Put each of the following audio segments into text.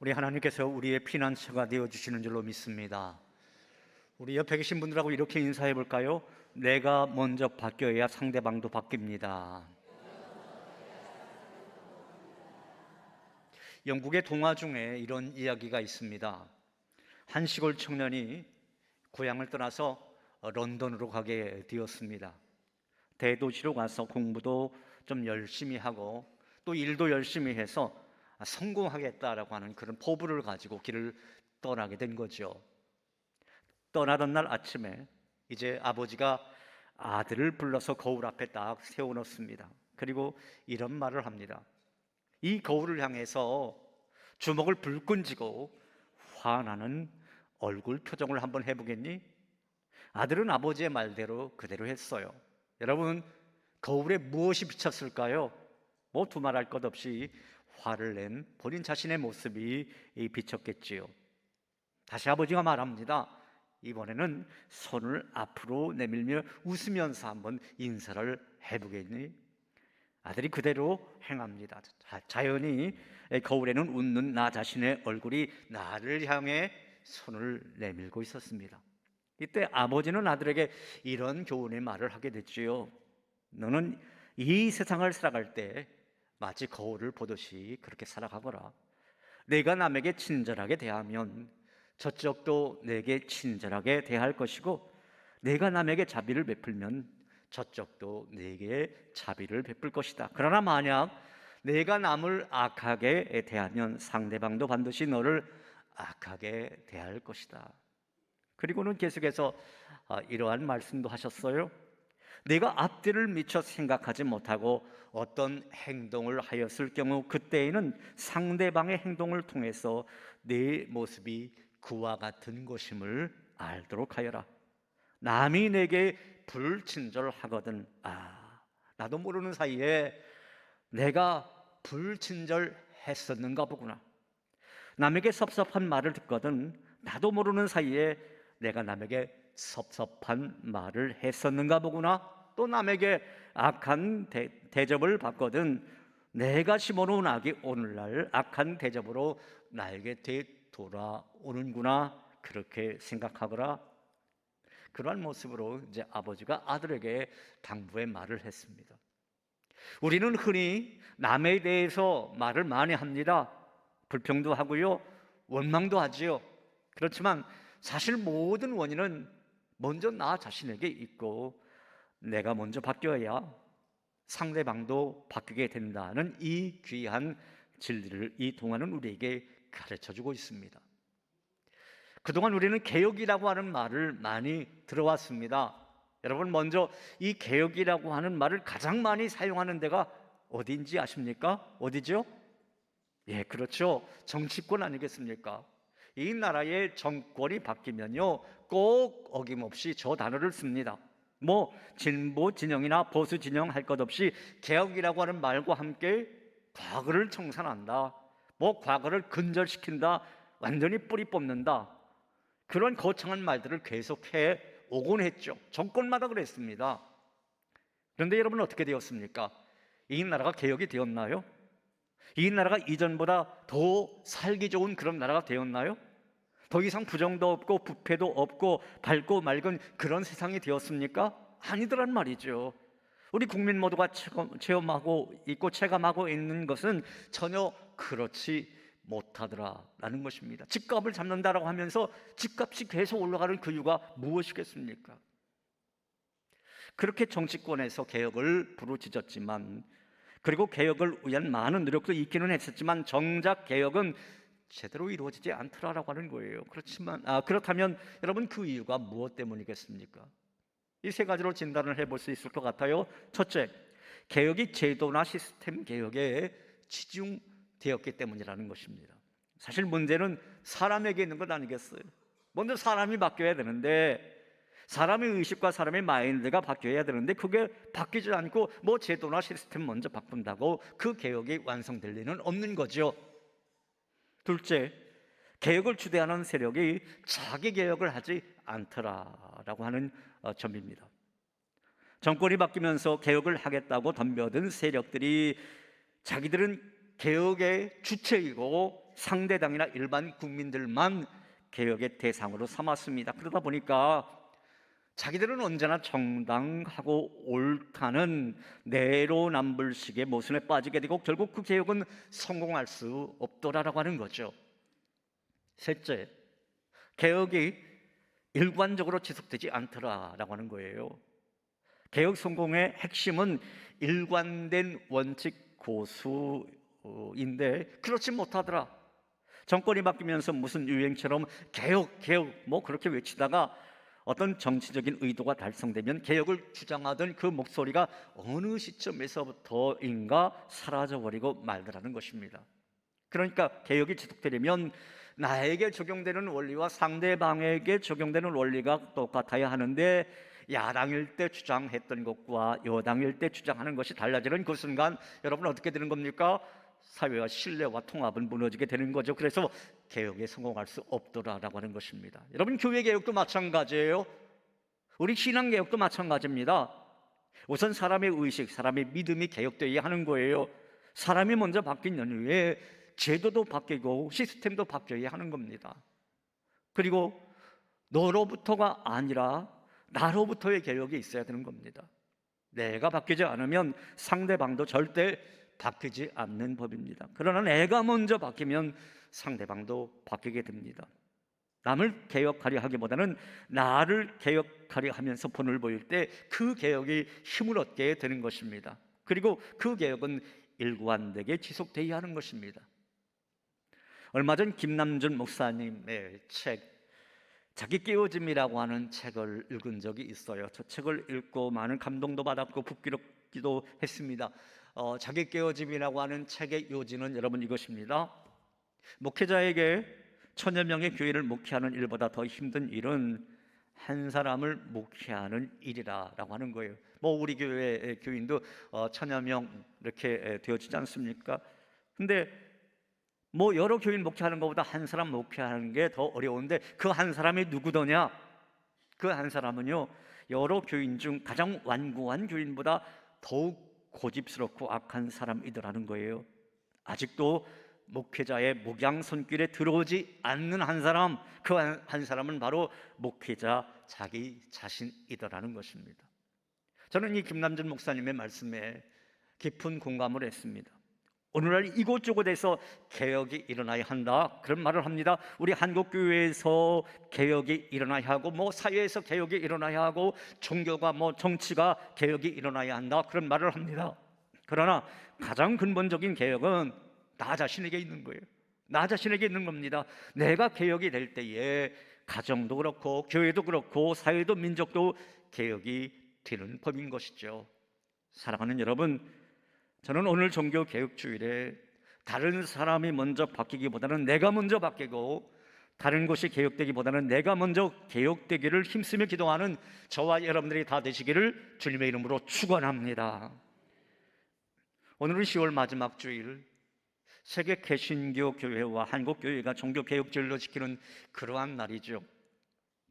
우리 하나님께서 우리의 피난처가 되어주시는 줄로 믿습니다. 우리 옆에 계신 분들하고 이렇게 인사해 볼까요? 내가 먼저 바뀌어야 상대방도 바뀝니다. 영국의 동화 중에 이런 이야기가 있습니다. 한 시골 청년이 고향을 떠나서 런던으로 가게 되었습니다. 대도시로 가서 공부도 좀 열심히 하고 또 일도 열심히 해서 성공하겠다라고 하는 그런 포부를 가지고 길을 떠나게 된 거죠. 떠나던 날 아침에 이제 아버지가 아들을 불러서 거울 앞에 딱 세워놓습니다. 그리고 이런 말을 합니다. 이 거울을 향해서 주먹을 불끈 쥐고 화나는 얼굴 표정을 한번 해보겠니? 아들은 아버지의 말대로 그대로 했어요. 여러분, 거울에 무엇이 비쳤을까요? 뭐 두말할 것 없이 화를 낸 본인 자신의 모습이 비쳤겠지요. 다시 아버지가 말합니다. 이번에는 손을 앞으로 내밀며 웃으면서 한번 인사를 해보겠니? 아들이 그대로 행합니다. 자연히 거울에는 웃는 나 자신의 얼굴이 나를 향해 손을 내밀고 있었습니다. 이때 아버지는 아들에게 이런 교훈의 말을 하게 됐지요. 너는 이 세상을 살아갈 때 마치 거울을 보듯이 그렇게 살아가거라. 내가 남에게 친절하게 대하면 저쪽도 내게 친절하게 대할 것이고, 내가 남에게 자비를 베풀면 저쪽도 내게 자비를 베풀 것이다. 그러나 만약 내가 남을 악하게 대하면 상대방도 반드시 너를 악하게 대할 것이다. 그리고는 계속해서 이러한 말씀도 하셨어요. 내가 앞뒤를 미처 생각하지 못하고 어떤 행동을 하였을 경우 그때에는 상대방의 행동을 통해서 내 모습이 그와 같은 것임을 알도록 하여라. 남이 내게 불친절하거든 나도 모르는 사이에 내가 불친절했었는가 보구나. 남에게 섭섭한 말을 듣거든 나도 모르는 사이에 내가 남에게 섭섭한 말을 했었는가 보구나. 또 남에게 악한 대접을 받거든 내가 심어놓은 악이 오늘날 악한 대접으로 나에게 되돌아오는구나. 그렇게 생각하거라. 그러한 모습으로 이제 아버지가 아들에게 당부의 말을 했습니다. 우리는 흔히 남에 대해서 말을 많이 합니다. 불평도 하고요, 원망도 하지요. 그렇지만 사실 모든 원인은 먼저 나 자신에게 있고 내가 먼저 바뀌어야 상대방도 바뀌게 된다는 이 귀한 진리를 이 동화는 우리에게 가르쳐주고 있습니다. 그동안 우리는 개혁이라고 하는 말을 많이 들어왔습니다. 여러분, 먼저 이 개혁이라고 하는 말을 가장 많이 사용하는 데가 어디인지 아십니까? 어디죠? 예, 그렇죠. 정치권 아니겠습니까? 이 나라의 정권이 바뀌면요 꼭 어김없이 저 단어를 씁니다. 뭐 진보 진영이나 보수 진영 할 것 없이 개혁이라고 하는 말과 함께 과거를 청산한다, 뭐 과거를 근절시킨다, 완전히 뿌리 뽑는다, 그런 거창한 말들을 계속해 오곤 했죠. 정권마다 그랬습니다. 그런데 여러분, 어떻게 되었습니까? 이 나라가 개혁이 되었나요? 이 나라가 이전보다 더 살기 좋은 그런 나라가 되었나요? 더 이상 부정도 없고 부패도 없고 밝고 맑은 그런 세상이 되었습니까? 아니더란 말이죠. 우리 국민 모두가 체험하고 있고 체감하고 있는 것은 전혀 그렇지 못하더라라는 것입니다. 집값을 잡는다라고 하면서 집값이 계속 올라가는 그 이유가 무엇이겠습니까? 그렇게 정치권에서 개혁을 부르짖었지만, 그리고 개혁을 위한 많은 노력도 있기는 했었지만 정작 개혁은 제대로 이루어지지 않더라라고 하는 거예요. 그렇다면 여러분, 그 이유가 무엇 때문이겠습니까? 이 세 가지로 진단을 해볼 수 있을 것 같아요. 첫째, 개혁이 제도나 시스템 개혁에 치중되었기 때문이라는 것입니다. 사실 문제는 사람에게 있는 것 아니겠어요? 먼저 사람이 바뀌어야 되는데, 사람의 의식과 사람의 마인드가 바뀌어야 되는데 그게 바뀌지 않고 뭐 제도나 시스템 먼저 바꾼다고 그 개혁이 완성될 리는 없는 거죠. 둘째, 개혁을 주대하는 세력이 자기 개혁을 하지 않더라라고 하는 점입니다. 정권이 바뀌면서 개혁을 하겠다고 덤벼든 세력들이 자기들은 개혁의 주체이고 상대당이나 일반 국민들만 개혁의 대상으로 삼았습니다. 그러다 보니까 자기들은 언제나 정당하고 옳다는 내로남불식의 모순에 빠지게 되고 결국 그 개혁은 성공할 수 없더라라고 하는 거죠. 셋째, 개혁이 일관적으로 지속되지 않더라라고 하는 거예요. 개혁 성공의 핵심은 일관된 원칙 고수인데 그렇지 못하더라. 정권이 바뀌면서 무슨 유행처럼 개혁 뭐 그렇게 외치다가 어떤 정치적인 의도가 달성되면 개혁을 주장하던 그 목소리가 어느 시점에서부터인가 사라져버리고 말더라는 것입니다. 그러니까 개혁이 지속되려면 나에게 적용되는 원리와 상대방에게 적용되는 원리가 똑같아야 하는데 야당일 때 주장했던 것과 여당일 때 주장하는 것이 달라지는 그 순간 여러분 어떻게 되는 겁니까? 사회와 신뢰와 통합은 무너지게 되는 거죠. 그래서 개혁에 성공할 수 없더라라고 하는 것입니다. 여러분 교회 개혁도 마찬가지예요. 우리 신앙 개혁도 마찬가지입니다. 우선 사람의 의식, 사람의 믿음이 개혁되어야 하는 거예요. 사람이 먼저 바뀐 연후에 제도도 바뀌고 시스템도 바뀌어야 하는 겁니다. 그리고 너로부터가 아니라 나로부터의 개혁이 있어야 되는 겁니다. 내가 바뀌지 않으면 상대방도 절대 바뀌지 않는 법입니다. 그러나 내가 먼저 바뀌면 상대방도 바뀌게 됩니다. 남을 개혁하려 하기보다는 나를 개혁하려 하면서 본을 보일 때 그 개혁이 힘을 얻게 되는 것입니다. 그리고 그 개혁은 일관되게 지속되어야 하는 것입니다. 얼마 전 김남준 목사님의 책 자기 깨어짐이라고 하는 책을 읽은 적이 있어요. 저 책을 읽고 많은 감동도 받았고 붙들기도 했습니다. 자기 깨어짐이라고 하는 책의 요지는 여러분 이것입니다. 목회자에게 1000여 명의 교회를 목회하는 일보다 더 힘든 일은 한 사람을 목회하는 일이라고 하는 거예요. 뭐 우리 교회 교인도 1000여 명 이렇게 되어지지 않습니까? 근데 뭐 여러 교인 목회하는 것보다 한 사람 목회하는 게 더 어려운데 그 한 사람이 누구더냐? 그 한 사람은요 여러 교인 중 가장 완고한 교인보다 더욱 고집스럽고 악한 사람이더라는 거예요. 아직도 목회자의 목양 손길에 들어오지 않는 한 사람, 그 한 사람은 바로 목회자 자기 자신이더라는 것입니다. 저는 이 김남준 목사님의 말씀에 깊은 공감을 했습니다. 오늘날 이곳저곳에서 개혁이 일어나야 한다 그런 말을 합니다. 우리 한국교회에서 개혁이 일어나야 하고 뭐 사회에서 개혁이 일어나야 하고 종교가 뭐 정치가 개혁이 일어나야 한다 그런 말을 합니다. 그러나 가장 근본적인 개혁은 나 자신에게 있는 거예요. 나 자신에게 있는 겁니다. 내가 개혁이 될 때에 가정도 그렇고 교회도 그렇고 사회도 민족도 개혁이 되는 법인 것이죠. 사랑하는 여러분, 저는 오늘 종교개혁주일에 다른 사람이 먼저 바뀌기보다는 내가 먼저 바뀌고 다른 것이 개혁되기보다는 내가 먼저 개혁되기를 힘쓰며 기도하는 저와 여러분들이 다 되시기를 주님의 이름으로 축원합니다. 오늘은 10월 마지막 주일, 세계 개신교 교회와 한국 교회가 종교개혁주일로 지키는 그러한 날이죠.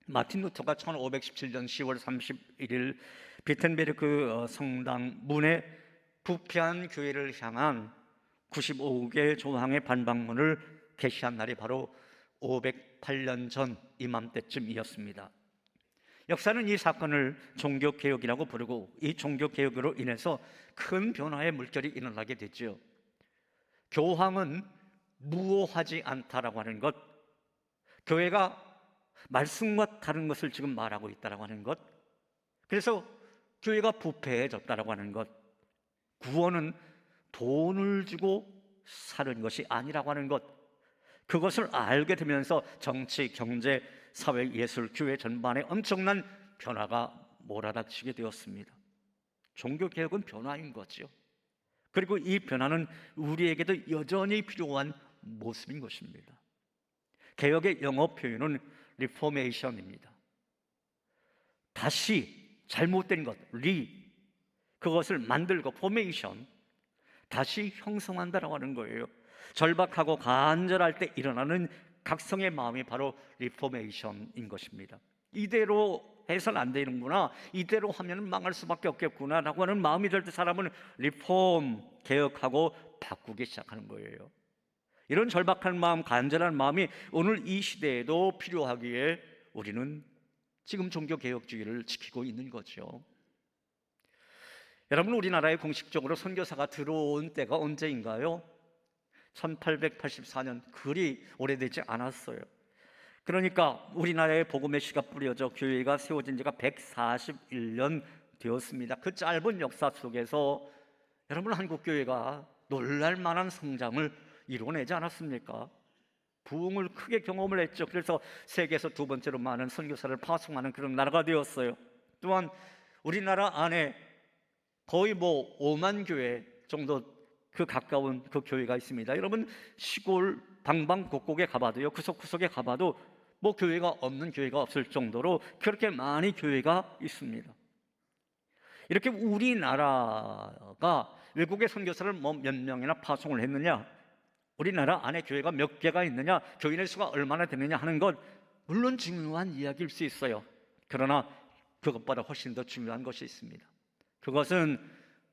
마틴 루터가 1517년 10월 31일 비텐베르크 성당 문에 부패한 교회를 향한 95개 조항의 반박문을 게시한 날이 바로 508년 전 이맘때쯤이었습니다. 역사는 이 사건을 종교개혁이라고 부르고 이 종교개혁으로 인해서 큰 변화의 물결이 일어나게 됐죠. 교황은 무오하지 않다라고 하는 것, 교회가 말씀과 다른 것을 지금 말하고 있다라고 하는 것, 그래서 교회가 부패해졌다라고 하는 것, 구원은 돈을 주고 사는 것이 아니라고 하는 것, 그것을 알게 되면서 정치, 경제, 사회, 예술, 교회 전반에 엄청난 변화가 몰아닥치게 되었습니다. 종교개혁은 변화인 거죠. 그리고 이 변화는 우리에게도 여전히 필요한 모습인 것입니다. 개혁의 영어 표현은 리포메이션입니다. 다시 잘못된 것, 그것을 만들고 포메이션, 다시 형성한다라고 하는 거예요. 절박하고 간절할 때 일어나는 각성의 마음이 바로 리포메이션인 것입니다. 이대로 해서는 안 되는구나, 이대로 하면 망할 수밖에 없겠구나 라고 하는 마음이 들 때 사람은 리폼, 개혁하고 바꾸기 시작하는 거예요. 이런 절박한 마음, 간절한 마음이 오늘 이 시대에도 필요하기에 우리는 지금 종교개혁주의를 지키고 있는 거죠. 여러분, 우리나라에 공식적으로 선교사가 들어온 때가 언제인가요? 1884년, 그리 오래되지 않았어요. 그러니까 우리나라에 복음의 씨가 뿌려져 교회가 세워진 지가 141년 되었습니다. 그 짧은 역사 속에서 여러분, 한국교회가 놀랄 만한 성장을 이뤄내지 않았습니까? 부흥을 크게 경험을 했죠. 그래서 세계에서 두 번째로 많은 선교사를 파송하는 그런 나라가 되었어요. 또한 우리나라 안에 거의 5만 교회 정도 그 가까운 그 교회가 있습니다. 여러분, 시골 방방곡곡에 가봐도요, 구석구석에 가봐도 교회가 없는 교회가 없을 정도로 그렇게 많이 교회가 있습니다. 이렇게 우리나라가 외국의 선교사를 몇 명이나 파송을 했느냐, 우리나라 안에 교회가 몇 개가 있느냐, 교인의 수가 얼마나 되느냐 하는 것 물론 중요한 이야기일 수 있어요. 그러나 그것보다 훨씬 더 중요한 것이 있습니다. 그것은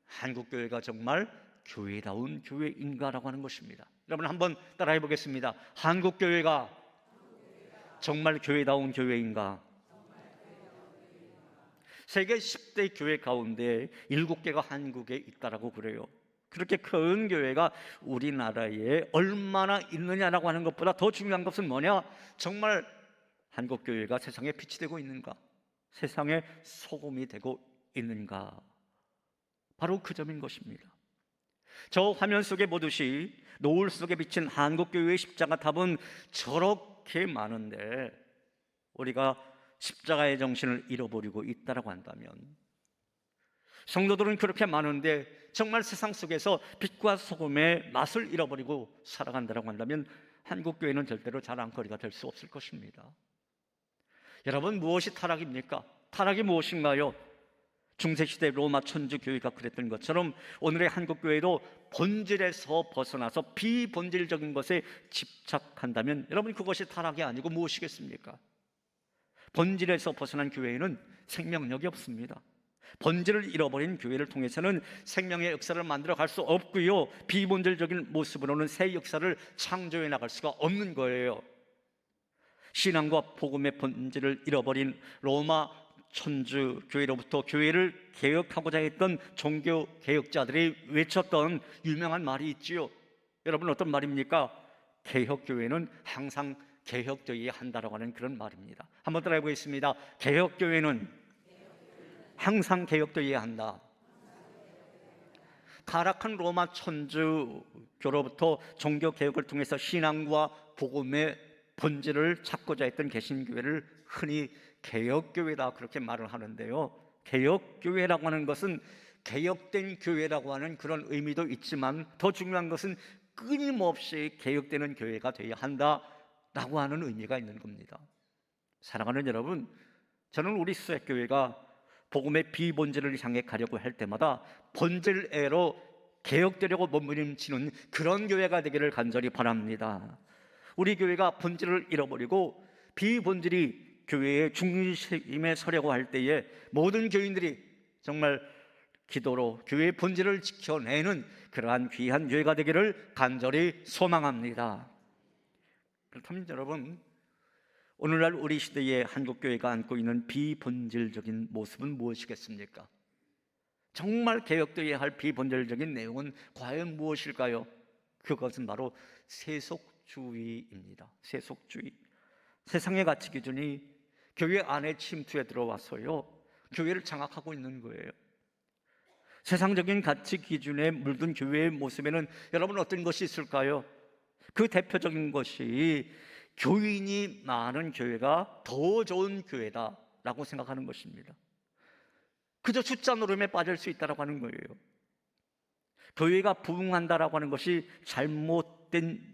한국교회가 정말 교회다운 교회인가라고 하는 것입니다. 여러분, 한번 따라해 보겠습니다. 한국교회가 정말 교회다운 교회인가? 세계 10대 교회 가운데 7개가 한국에 있다라고 그래요. 그렇게 큰 교회가 우리나라에 얼마나 있느냐라고 하는 것보다 더 중요한 것은 뭐냐? 정말 한국교회가 세상에 빛이 되고 있는가? 세상에 소금이 되고 있는가? 바로 그 점인 것입니다. 저 화면 속에 보듯이 노을 속에 비친 한국교회의 십자가탑은 저렇게 많은데 우리가 십자가의 정신을 잃어버리고 있다라고 한다면, 성도들은 그렇게 많은데 정말 세상 속에서 빛과 소금의 맛을 잃어버리고 살아간다라고 한다면 한국교회는 절대로 자랑거리가 될 수 없을 것입니다. 여러분, 무엇이 타락입니까? 타락이 무엇인가요? 중세시대 로마 천주교회가 그랬던 것처럼 오늘의 한국교회도 본질에서 벗어나서 비본질적인 것에 집착한다면 여러분, 그것이 타락이 아니고 무엇이겠습니까? 본질에서 벗어난 교회에는 생명력이 없습니다. 본질을 잃어버린 교회를 통해서는 생명의 역사를 만들어 갈 수 없고요, 비본질적인 모습으로는 새 역사를 창조해 나갈 수가 없는 거예요. 신앙과 복음의 본질을 잃어버린 로마 천주교회로부터 교회를 개혁하고자 했던 종교개혁자들이 외쳤던 유명한 말이 있지요. 여러분, 어떤 말입니까? 개혁교회는 항상 개혁되어야 한다라고 하는 그런 말입니다. 한번 따라해 보겠습니다. 개혁교회는 항상 개혁되어야 한다. 타락한 로마 천주교로부터 종교개혁을 통해서 신앙과 복음의 본질을 찾고자 했던 개신교회를 흔히 개혁교회다 그렇게 말을 하는데요, 개혁교회라고 하는 것은 개혁된 교회라고 하는 그런 의미도 있지만 더 중요한 것은 끊임없이 개혁되는 교회가 되어야 한다라고 하는 의미가 있는 겁니다. 사랑하는 여러분, 저는 우리 수색교회가 복음의 비본질을 향해 가려고 할 때마다 본질애로 개혁되려고 몸부림치는 그런 교회가 되기를 간절히 바랍니다. 우리 교회가 본질을 잃어버리고 비본질이 교회의 중심에 서려고 할 때에 모든 교인들이 정말 기도로 교회의 본질을 지켜내는 그러한 귀한 교회가 되기를 간절히 소망합니다. 그렇다면 여러분, 오늘날 우리 시대의 한국교회가 안고 있는 비본질적인 모습은 무엇이겠습니까? 정말 개혁되어야 할 비본질적인 내용은 과연 무엇일까요? 그것은 바로 세속주의입니다. 세속주의. 세상의 가치 기준이 교회 안에 침투해 들어와서요, 교회를 장악하고 있는 거예요. 세상적인 가치 기준에 물든 교회의 모습에는 여러분 어떤 것이 있을까요? 그 대표적인 것이 교인이 많은 교회가 더 좋은 교회다라고 생각하는 것입니다. 그저 숫자 노름에 빠질 수 있다라고 하는 거예요. 교회가 부흥한다라고 하는 것이 잘못된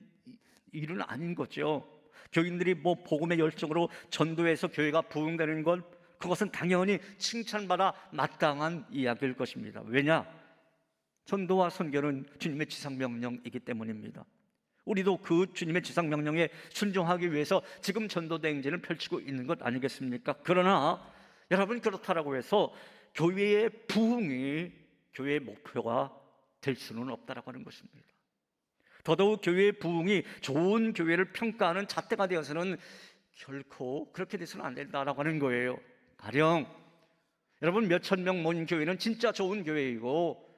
일은 아닌 거죠. 교인들이 복음의 열정으로 전도해서 교회가 부흥되는 것, 그것은 당연히 칭찬받아 마땅한 이야기일 것입니다. 왜냐? 전도와 선교는 주님의 지상명령이기 때문입니다. 우리도 그 주님의 지상명령에 순종하기 위해서 지금 전도대행진을 펼치고 있는 것 아니겠습니까? 그러나 여러분, 그렇다라고 해서 교회의 부흥이 교회의 목표가 될 수는 없다라고 하는 것입니다. 더더욱 교회의 부흥이 좋은 교회를 평가하는 잣대가 되어서는 결코 그렇게 돼서는 안 된다라고 하는 거예요. 가령 여러분, 몇천 명 모인 교회는 진짜 좋은 교회이고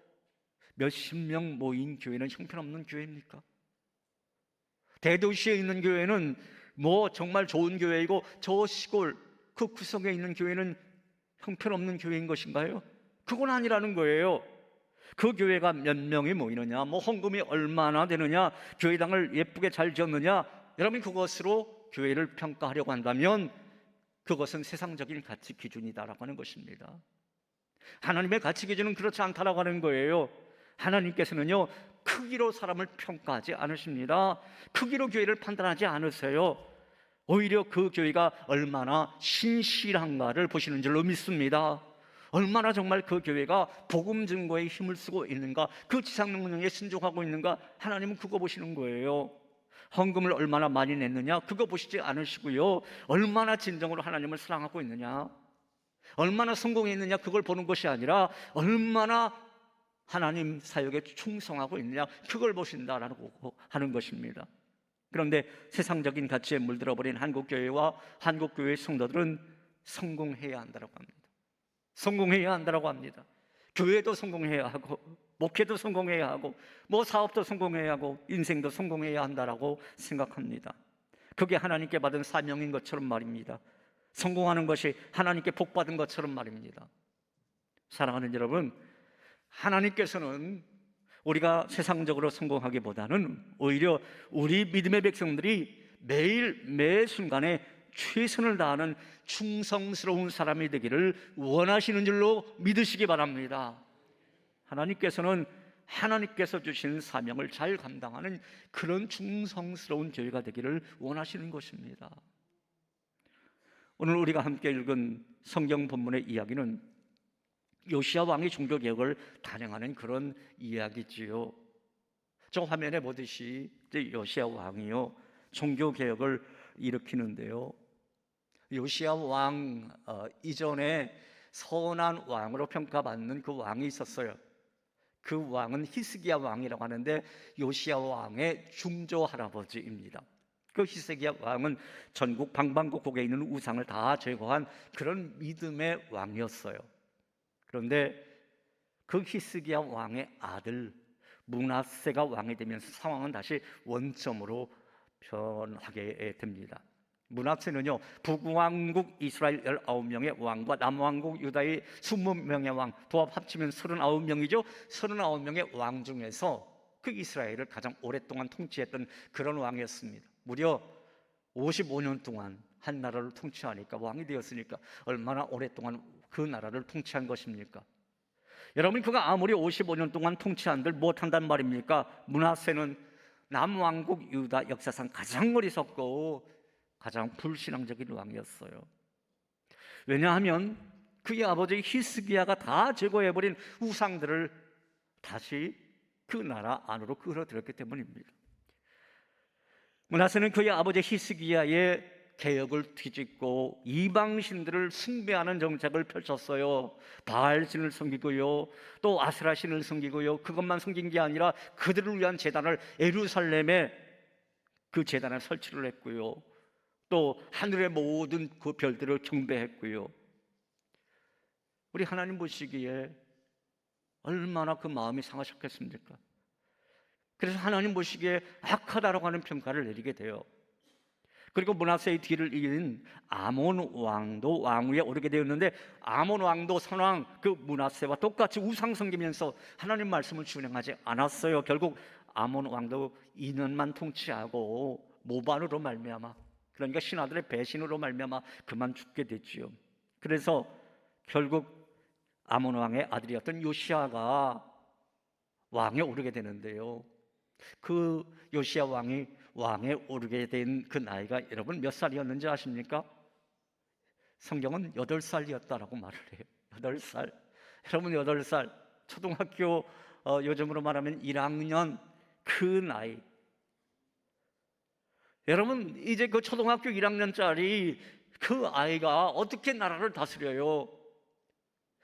몇십 명 모인 교회는 형편없는 교회입니까? 대도시에 있는 교회는 뭐 정말 좋은 교회이고 저 시골 그 구석에 있는 교회는 형편없는 교회인 것인가요? 그건 아니라는 거예요. 그 교회가 몇 명이 모이느냐, 뭐 헌금이 얼마나 되느냐, 교회당을 예쁘게 잘 지었느냐, 여러분 그것으로 교회를 평가하려고 한다면 그것은 세상적인 가치 기준이다라고 하는 것입니다. 하나님의 가치 기준은 그렇지 않다라고 하는 거예요. 하나님께서는요, 크기로 사람을 평가하지 않으십니다. 크기로 교회를 판단하지 않으세요. 오히려 그 교회가 얼마나 신실한가를 보시는 줄로 믿습니다. 얼마나 정말 그 교회가 복음 증거에 힘을 쓰고 있는가, 그 지상 명령에 순종하고 있는가, 하나님은 그거 보시는 거예요. 헌금을 얼마나 많이 냈느냐, 그거 보시지 않으시고요, 얼마나 진정으로 하나님을 사랑하고 있느냐, 얼마나 성공했느냐, 그걸 보는 것이 아니라 얼마나 하나님 사역에 충성하고 있느냐, 그걸 보신다라고 하는 것입니다. 그런데 세상적인 가치에 물들어버린 한국교회와 한국교회의 성도들은 성공해야 한다고 합니다. 성공해야 한다고 합니다. 교회도 성공해야 하고 목회도 성공해야 하고 뭐 사업도 성공해야 하고 인생도 성공해야 한다라고 생각합니다. 그게 하나님께 받은 사명인 것처럼 말입니다. 성공하는 것이 하나님께 복받은 것처럼 말입니다. 사랑하는 여러분, 하나님께서는 우리가 세상적으로 성공하기보다는 오히려 우리 믿음의 백성들이 매일 매 순간에 최선을 다하는 충성스러운 사람이 되기를 원하시는 줄로 믿으시기 바랍니다. 하나님께서는 하나님께서 주신 사명을 잘 감당하는 그런 충성스러운 교회가 되기를 원하시는 것입니다. 오늘 우리가 함께 읽은 성경 본문의 이야기는 요시야 왕이 종교개혁을 단행하는 그런 이야기지요. 저 화면에 보듯이 요시야 왕이요, 종교개혁을 일으키는데요, 요시야 왕 이전에 선한 왕으로 평가받는 그 왕이 있었어요. 그 왕은 히스기야 왕이라고 하는데 요시야 왕의 중조 할아버지입니다. 그 히스기야 왕은 전국 방방곡곡에 있는 우상을 다 제거한 그런 믿음의 왕이었어요. 그런데 그 히스기야 왕의 아들 므낫세가 왕이 되면서 상황은 다시 원점으로 변하게 됩니다. 므낫세는요, 북왕국 이스라엘 19명의 왕과 남왕국 유다의 20명의 왕, 도합 합치면 39명이죠. 39명의 왕 중에서 그 이스라엘을 가장 오랫동안 통치했던 그런 왕이었습니다. 무려 55년 동안 한 나라를 통치하니까, 왕이 되었으니까 얼마나 오랫동안 그 나라를 통치한 것입니까? 여러분, 그가 아무리 55년 동안 통치한들 못한단 말입니까? 므낫세는 남왕국 유다 역사상 가장 어리석고 가장 불신앙적인 왕이었어요. 왜냐하면 그의 아버지 히스기야가 다 제거해버린 우상들을 다시 그 나라 안으로 끌어들였기 때문입니다. 므낫세는 그의 아버지 히스기야의 개혁을 뒤집고 이방신들을 숭배하는 정책을 펼쳤어요. 바알신을 섬기고요, 또 아스라신을 섬기고요. 그것만 섬긴 게 아니라 그들을 위한 제단을 예루살렘에 그 제단을 설치를 했고요, 또 하늘의 모든 그 별들을 경배했고요. 우리 하나님 보시기에 얼마나 그 마음이 상하셨겠습니까? 그래서 하나님 보시기에 악하다라고 하는 평가를 내리게 돼요. 그리고 므낫세의 뒤를 이은 아몬 왕도 왕위에 오르게 되었는데, 아몬 왕도 선왕 그 므낫세와 똑같이 우상 섬기면서 하나님 말씀을 준행하지 않았어요. 결국 아몬 왕도 2년만 통치하고 모반으로 말미암아, 그러니까 신하들의 배신으로 말미암아 그만 죽게 됐지요. 그래서 결국 아몬 왕의 아들이었던 요시야가 왕에 오르게 되는데요, 그 요시야 왕이 왕에 오르게 된 그 나이가 여러분 몇 살이었는지 아십니까? 성경은 8살이었다라고 말을 해요. 8살. 여러분 8살, 초등학교 요즘으로 말하면 1학년 그 나이. 여러분, 이제 그 초등학교 1학년짜리 그 아이가 어떻게 나라를 다스려요?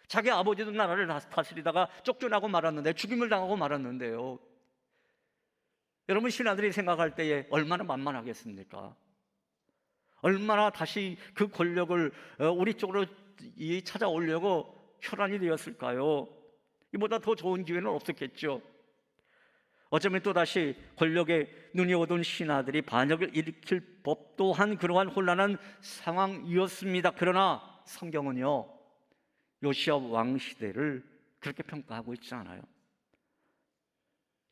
자기 아버지도 나라를 다스리다가 쫓겨나고 말았는데, 죽임을 당하고 말았는데요. 여러분, 신하들이 생각할 때에 얼마나 만만하겠습니까? 얼마나 다시 그 권력을 우리 쪽으로 찾아오려고 혈안이 되었을까요? 이보다 더 좋은 기회는 없었겠죠. 어쩌면 또다시 권력에 눈이 어두운 신하들이 반역을 일으킬 법도 한 그러한 혼란한 상황이었습니다. 그러나 성경은요, 요시야 왕 시대를 그렇게 평가하고 있지 않아요.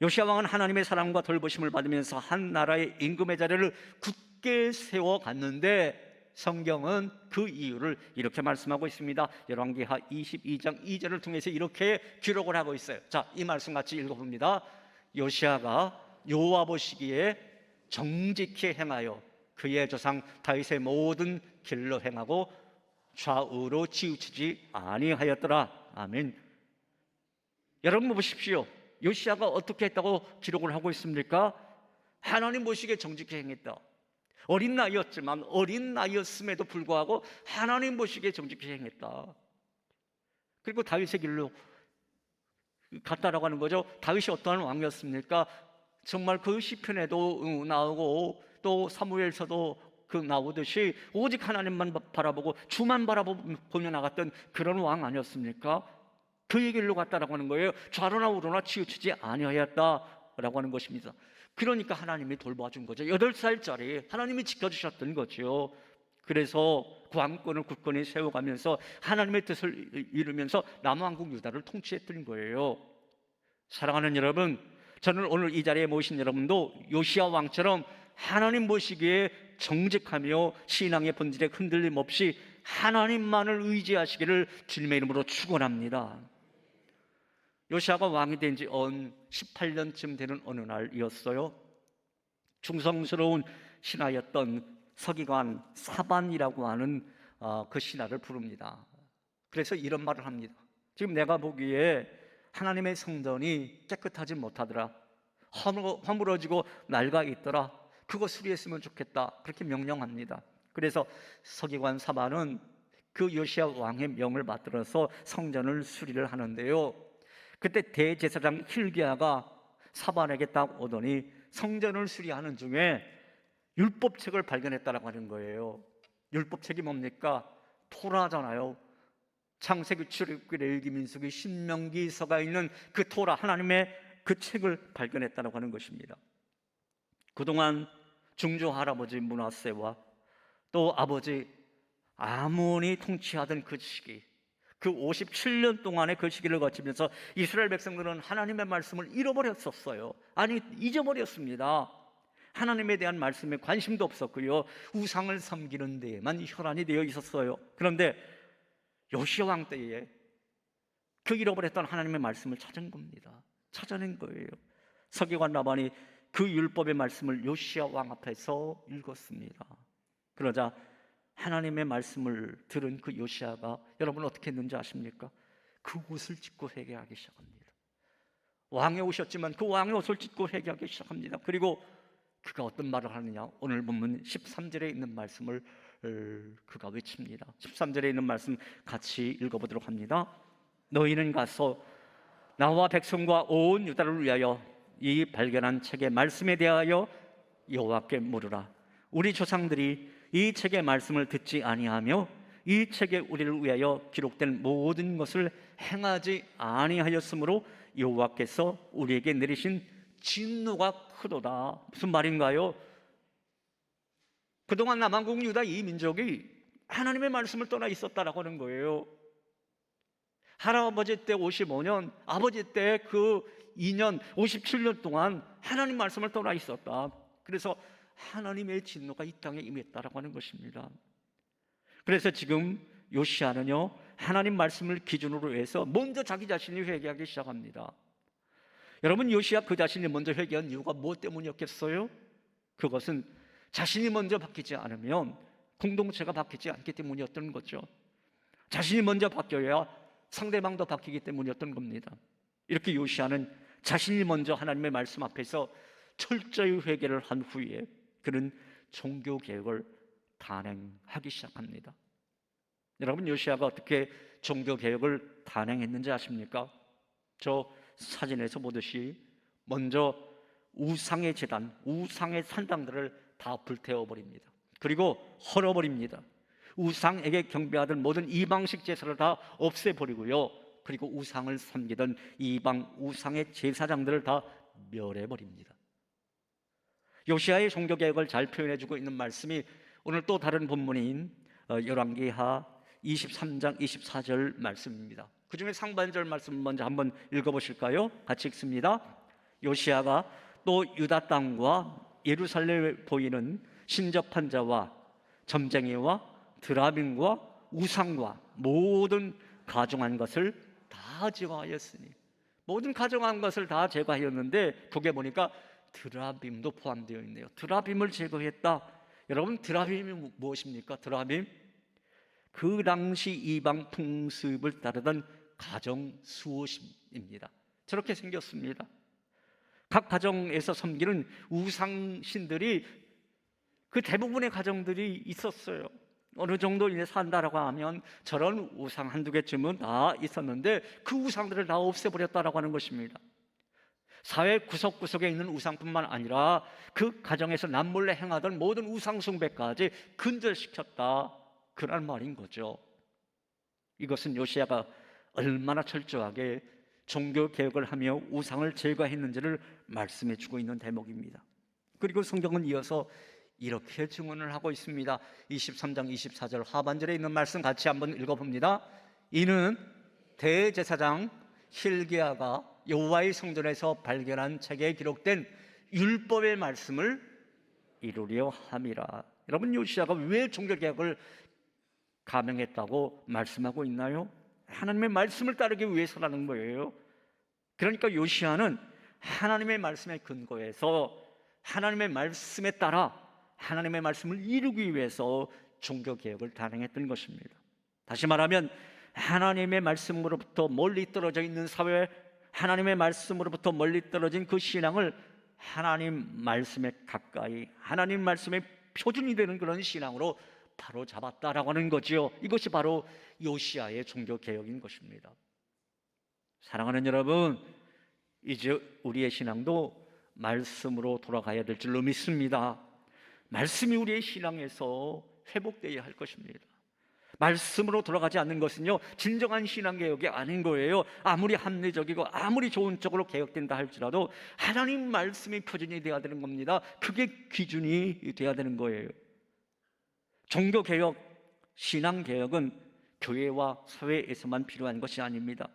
요시야 왕은 하나님의 사랑과 돌보심을 받으면서 한 나라의 임금의 자리를 굳게 세워갔는데, 성경은 그 이유를 이렇게 말씀하고 있습니다. 열왕기하 22장 2절을 통해서 이렇게 기록을 하고 있어요. 자, 이 말씀 같이 읽어봅니다. 요시야가 여호와 보시기에 정직히 행하여 그의 조상 다윗의 모든 길로 행하고 좌우로 치우치지 아니하였더라. 아멘. 여러분 보십시오. 요시야가 어떻게 했다고 기록을 하고 있습니까? 하나님 보시기에 정직히 행했다. 어린 나이였지만, 어린 나이였음에도 불구하고 하나님 보시기에 정직히 행했다. 그리고 다윗의 길로 갔다라고 하는 거죠. 다윗이 어떠한 왕이었습니까? 정말 그 시편에도 나오고 또 사무엘서도 나오듯이 오직 하나님만 바라보고 주만 바라보며 나갔던 그런 왕 아니었습니까? 그의 길로 갔다라고 하는 거예요. 좌로나 우로나 치우치지 아니하였다라고 하는 것입니다. 그러니까 하나님이 돌봐준 거죠. 8살짜리 하나님이 지켜주셨던 거죠. 그래서 구왕권을 굳건히 세워가면서 하나님의 뜻을 이루면서 남왕국 유다를 통치했던 거예요. 사랑하는 여러분, 저는 오늘 이 자리에 모신 여러분도 요시야 왕처럼 하나님 보시기에 정직하며 신앙의 본질에 흔들림 없이 하나님만을 의지하시기를 주님의 이름으로 축원합니다. 요시야가 왕이 된 지 18년쯤 되는 어느 날이었어요. 충성스러운 신하였던 서기관 사반이라고 하는 그 신하를 부릅니다. 그래서 이런 말을 합니다. 지금 내가 보기에 하나님의 성전이 깨끗하지 못하더라. 허물어지고 낡아 있더라. 그거 수리했으면 좋겠다. 그렇게 명령합니다. 그래서 서기관 사반은 그 요시야 왕의 명을 받들어서 성전을 수리를 하는데요. 그때 대제사장 hil기야가 사반에게 딱 오더니 성전을 수리하는 중에 율법책을 발견했다라고 하는 거예요. 율법책이 뭡니까? 토라잖아요. 창세기, 출애굽기, 레위기, 민수기, 신명기서가 있는 그 토라, 하나님의 그 책을 발견했다라고 하는 것입니다. 그동안 중조 할아버지 므낫세와 또 아버지 아몬이 통치하던 그 시기, 그 57년 동안의 그 시기를 거치면서 이스라엘 백성들은 하나님의 말씀을 잃어버렸었어요. 아니, 잊어버렸습니다. 하나님에 대한 말씀에 관심도 없었고요, 우상을 섬기는 데에만 혈안이 되어 있었어요. 그런데 요시야 왕 때에 그 잃어버렸던 하나님의 말씀을 찾은 겁니다. 찾아낸 거예요. 서기관 라반이 그 율법의 말씀을 요시야 왕 앞에서 읽었습니다. 그러자 하나님의 말씀을 들은 그 요시야가 여러분 어떻게 했는지 아십니까? 그 옷을 찢고 회개하기 시작합니다. 왕의 옷이었지만 그 왕의 옷을 찢고 회개하기 시작합니다. 그리고 그가 어떤 말을 하느냐, 오늘 본문 13절에 있는 말씀을 그가 외칩니다. 13절에 있는 말씀 같이 읽어보도록 합니다. 너희는 가서 나와 백성과 온 유다를 위하여 이 발견한 책의 말씀에 대하여 여호와께 물으라. 우리 조상들이 이 책의 말씀을 듣지 아니하며 이 책에 우리를 위하여 기록된 모든 것을 행하지 아니하였으므로 여호와께서 우리에게 내리신 진노가 크도다. 무슨 말인가요? 그동안 남왕국 유다 이 민족이 하나님의 말씀을 떠나 있었다라고 하는 거예요. 할아버지 때 55년, 아버지 때 그 2년, 57년 동안 하나님 말씀을 떠나 있었다. 그래서 하나님의 진노가 이 땅에 임했다라고 하는 것입니다. 그래서 지금 요시야는요, 하나님 말씀을 기준으로 해서 먼저 자기 자신이 회개하기 시작합니다. 여러분, 요시야 그 자신이 먼저 회개한 이유가 무엇 때문이었겠어요? 그것은 자신이 먼저 바뀌지 않으면 공동체가 바뀌지 않기 때문이었던 거죠. 자신이 먼저 바뀌어야 상대방도 바뀌기 때문이었던 겁니다. 이렇게 요시야는 자신이 먼저 하나님의 말씀 앞에서 철저히 회개를 한 후에 그는 종교개혁을 단행하기 시작합니다. 여러분, 요시야가 어떻게 종교개혁을 단행했는지 아십니까? 저 사진에서 보듯이 먼저 우상의 제단, 우상의 산당들을 다 불태워버립니다. 그리고 헐어버립니다. 우상에게 경배하던 모든 이방식 제사를 다 없애버리고요. 그리고 우상을 섬기던 이방 우상의 제사장들을 다 멸해버립니다. 요시아의 종교개혁을 잘 표현해주고 있는 말씀이 오늘 또 다른 본문인 열왕기하 23장 24절 말씀입니다. 그 중에 상반절 말씀 먼저 한번 읽어보실까요? 같이 읽습니다. 요시아가 또 유다 땅과 예루살렘에 보이는 신접한 자와 점쟁이와 드라빔과 우상과 모든 가증한 것을 다 제거하였으니, 모든 가증한 것을 다 제거하였는데 거기에 보니까 드라빔도 포함되어 있네요. 드라빔을 제거했다. 여러분, 드라빔이 무엇입니까? 드라빔, 그 당시 이방 풍습을 따르던 가정 수호신입니다. 저렇게 생겼습니다. 각 가정에서 섬기는 우상신들이 그 대부분의 가정들이 있었어요. 어느 정도 이제 산다라고 하면 저런 우상 한두 개쯤은 다 있었는데 그 우상들을 다 없애버렸다라고 하는 것입니다. 사회 구석구석에 있는 우상뿐만 아니라 그 가정에서 남몰래 행하던 모든 우상 숭배까지 근절시켰다, 그런 말인 거죠. 이것은 요시야가 얼마나 철저하게 종교 개혁을 하며 우상을 제거했는지를 말씀해 주고 있는 대목입니다. 그리고 성경은 이어서 이렇게 증언을 하고 있습니다. 23장 24절 하반절에 있는 말씀 같이 한번 읽어봅니다. 이는 대제사장 hil기야가 여호와의 성전에서 발견한 책에 기록된 율법의 말씀을 이루려 함이라. 여러분, 요시야가 왜 종교개혁을 감행했다고 말씀하고 있나요? 하나님의 말씀을 따르기 위해서라는 거예요. 그러니까 요시야는 하나님의 말씀에 근거해서 하나님의 말씀에 따라 하나님의 말씀을 이루기 위해서 종교개혁을 단행했던 것입니다. 다시 말하면 하나님의 말씀으로부터 멀리 떨어져 있는 사회, 하나님의 말씀으로부터 멀리 떨어진 그 신앙을 하나님 말씀에 가까이, 하나님 말씀의 표준이 되는 그런 신앙으로 바로 잡았다라고 하는 거지요. 이것이 바로 요시야의 종교개혁인 것입니다. 사랑하는 여러분, 이제 우리의 신앙도 말씀으로 돌아가야 될 줄로 믿습니다. 말씀이 우리의 신앙에서 회복되어야 할 것입니다. 말씀으로 돌아가지 않는 것은요, 진정한 신앙개혁이 아닌 거예요. 아무리 합리적이고 아무리 좋은 쪽으로 개혁된다 할지라도 하나님 말씀이 표준이 되어야 되는 겁니다. 그게 기준이 되어야 되는 거예요. 종교개혁, 신앙개혁은 교회와 사회에서만 필요한 것이 아닙니다.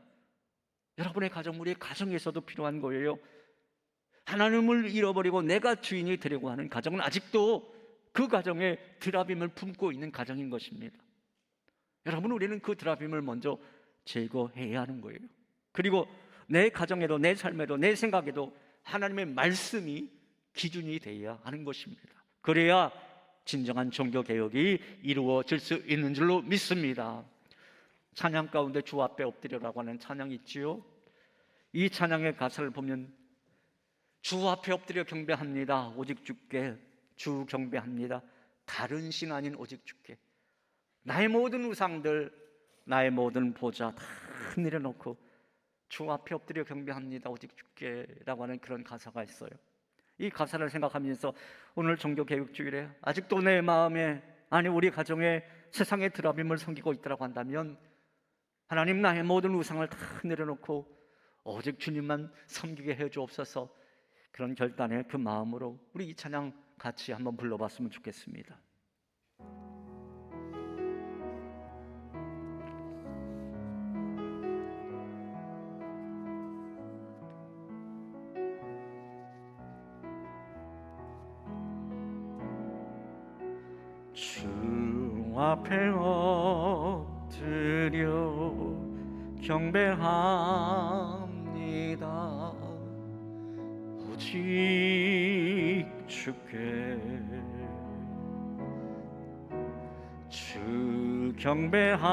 여러분의 가정, 우리의 가정에서도 필요한 거예요. 하나님을 잃어버리고 내가 주인이 되려고 하는 가정은 아직도 그 가정에 드라빔을 품고 있는 가정인 것입니다. 여러분, 우리는 그 드라빔을 먼저 제거해야 하는 거예요. 그리고 내 가정에도, 내 삶에도, 내 생각에도 하나님의 말씀이 기준이 되어야 하는 것입니다. 그래야 진정한 종교개혁이 이루어질 수 있는 줄로 믿습니다. 찬양 가운데 주 앞에 엎드려라고 하는 찬양이 있지요. 이 찬양의 가사를 보면 주 앞에 엎드려 경배합니다. 오직 주께 주 경배합니다. 다른 신 아닌 오직 주께. 나의 모든 우상들, 나의 모든 보좌 다 내려놓고 주 앞에 엎드려 경배합니다. 오직 주께 라고 하는 그런 가사가 있어요. 이 가사를 생각하면서 오늘 종교개혁주일에 아직도 내 마음에, 아니 우리 가정에 세상의 드라빔을 섬기고 있다고 한다면 하나님, 나의 모든 우상을 다 내려놓고 오직 주님만 섬기게 해주옵소서. 그런 결단의 그 마음으로 우리 이 찬양 같이 한번 불러봤으면 좋겠습니다. 주 앞에 엎드려 경배합니다. 오직 주께 주 경배합니다.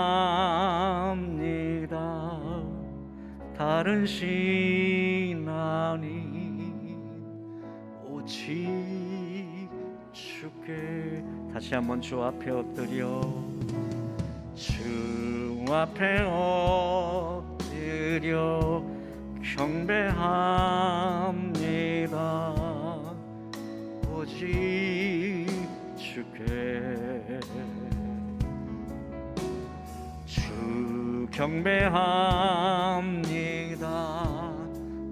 다른 신 아닌 오직 주께. 다시 한번 주 앞에 엎드려 주 앞에 엎드려 경배합니다. 오직 주께 주 경배합니다.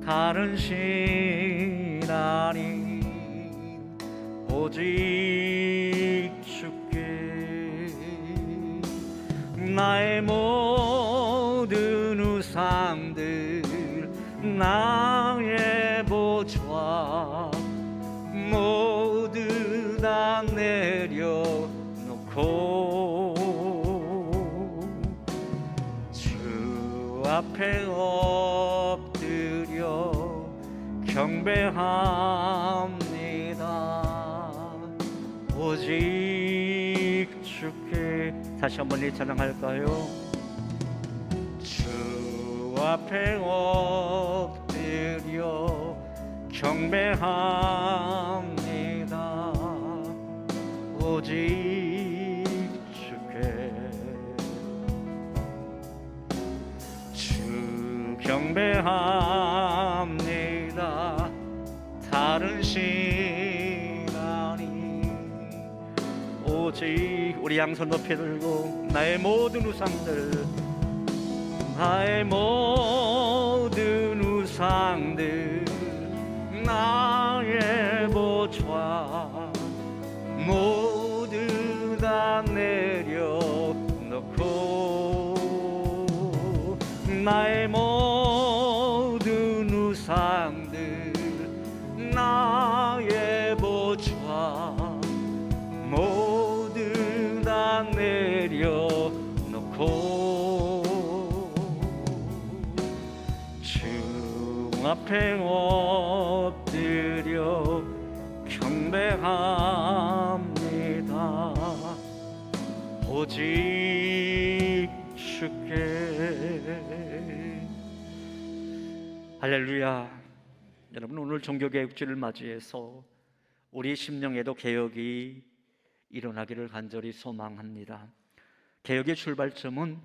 다른 신 아닌 오직 주께 나의 모든 우상들 나의 보좌 모두 다 내려놓고 주 앞에 엎드려 경배합니다. 오직 주께. 다시 한번 이 찬양할까요? 주 앞에 엎드려 경배합니다. 오직 주께 주 경배합니다. 다른 신 아닌 오직. 우리 양손 높이 들고 나의 모든 우상들 나의 모든 우상들 나의 보좌 모두 다 내려놓고 나의 모든 우상들 나의 보좌 모두 다 내려놓고 주 앞에 엎드려 경배합니다. 오직 주께. 할렐루야. 여러분, 오늘 종교개혁주를 맞이해서 우리 심령에도 개혁이 일어나기를 간절히 소망합니다. 개혁의 출발점은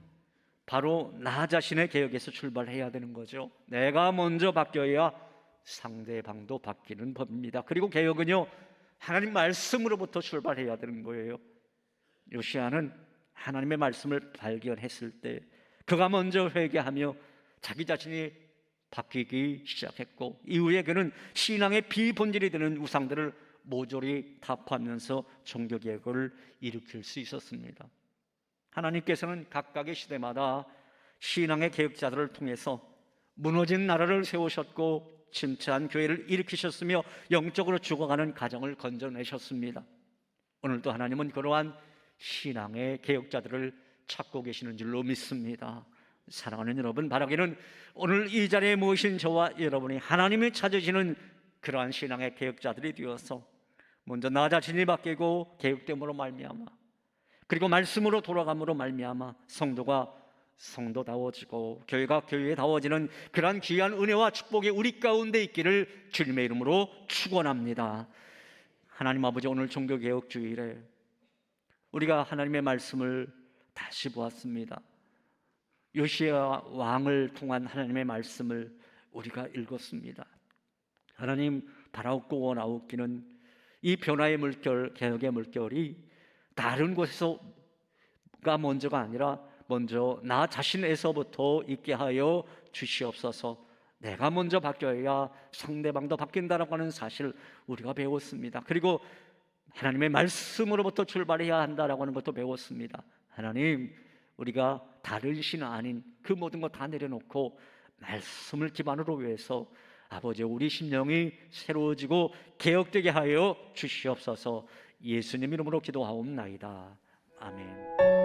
바로 나 자신의 개혁에서 출발해야 되는 거죠. 내가 먼저 바뀌어야 상대방도 바뀌는 법입니다. 그리고 개혁은요, 하나님 말씀으로부터 출발해야 되는 거예요. 요시야는 하나님의 말씀을 발견했을 때 그가 먼저 회개하며 자기 자신이 바뀌기 시작했고, 이후에 그는 신앙의 비본질이 되는 우상들을 모조리 타파하면서 종교개혁을 일으킬 수 있었습니다. 하나님께서는 각각의 시대마다 신앙의 개혁자들을 통해서 무너진 나라를 세우셨고 침체한 교회를 일으키셨으며 영적으로 죽어가는 가정을 건져내셨습니다. 오늘도 하나님은 그러한 신앙의 개혁자들을 찾고 계시는 줄로 믿습니다. 사랑하는 여러분, 바라기는 오늘 이 자리에 모이신 저와 여러분이 하나님이 찾으시는 그러한 신앙의 개혁자들이 되어서 먼저 나 자신이 바뀌고 개혁됨으로 말미암아, 그리고 말씀으로 돌아감으로 말미암아 성도가 성도다워지고 교회가 교회다워지는 그러한 귀한 은혜와 축복이 우리 가운데 있기를 주님의 이름으로 축원합니다. 하나님 아버지, 오늘 종교개혁 주일에 우리가 하나님의 말씀을 다시 보았습니다. 요시야 왕을 통한 하나님의 말씀을 우리가 읽었습니다. 하나님, 바라옵고 원하옵기는 이 변화의 물결, 개혁의 물결이 다른 곳에서가 먼저가 아니라 먼저 나 자신에서부터 있게 하여 주시옵소서. 내가 먼저 바뀌어야 상대방도 바뀐다라고 하는 사실 우리가 배웠습니다. 그리고 하나님의 말씀으로부터 출발해야 한다라고 하는 것도 배웠습니다. 하나님, 우리가 다른 신 아닌 그 모든 것 다 내려놓고 말씀을 기반으로 위해서 아버지, 우리 심령이 새로워지고 개혁되게 하여 주시옵소서. 예수님 이름으로 기도하옵나이다. 아멘.